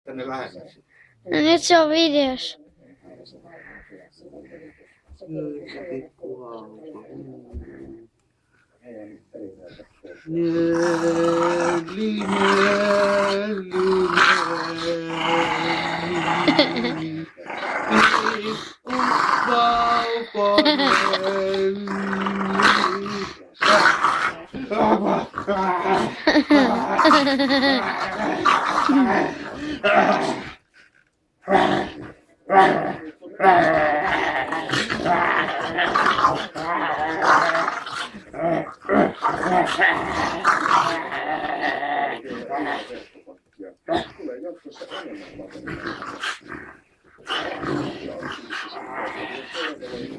Tänne lähemmäs. No nyt se on videossa.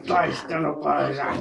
Taistelukoira.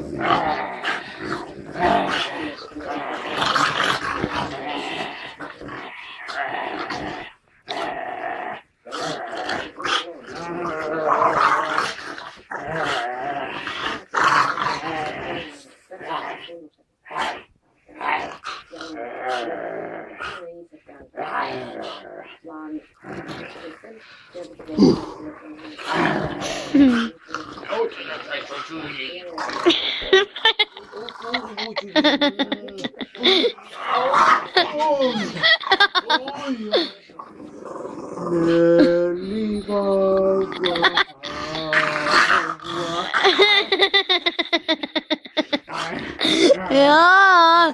Joo.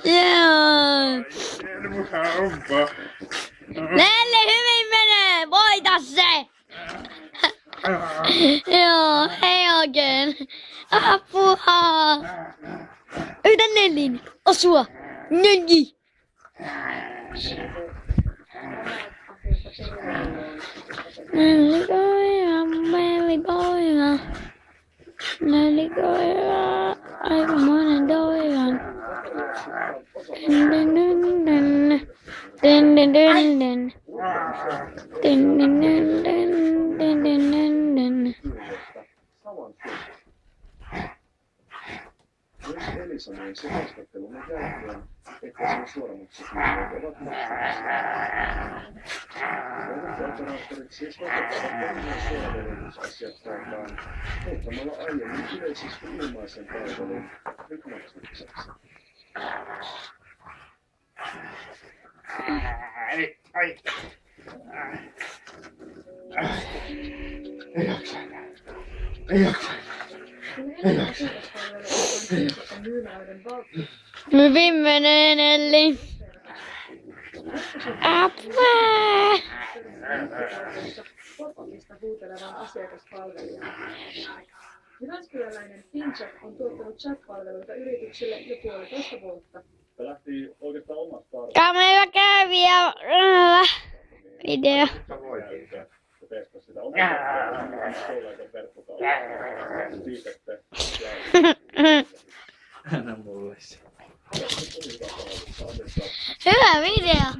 Joo. Nelli, hyvin menee! Voita se! Joo, hei oikein. Apua! Yritä Nellin osua! Nelli! Nelli koira, Nelli koira. Nelli koira, aikamoinen koira. Dun dun dun dun. Dun dun dun dun. Dun dun dun dun. Dun dun dun dun. Myös Elisa niin se haastattelun jälkeen, että sen suoramuksesmiineet ovat maksamassa. Koulutusoperaattorit siis nopeuttavat toiminnan suoravedonnusasiakkaaltaan muuttamalla aiemmin yleisesti ilmaisen palvelun nyt maksulliseksi. Ei jaksa. Ei jaksa. Ei jaksa. Hyvin menee, Nelli. Apua! Pop-upista huutelevan asiakaspalvelijan. Jyväskyläläinen FinChat on tuottanut chat-palveluita yrityksille jo 1,5 vuotta. Se lähti oikeastaan omasta tarpeesta. Kamera käy ja video. Se testasi sitä omasta koulaisen verkkokautta. Siipette. Anna mulle se. Hyvä video.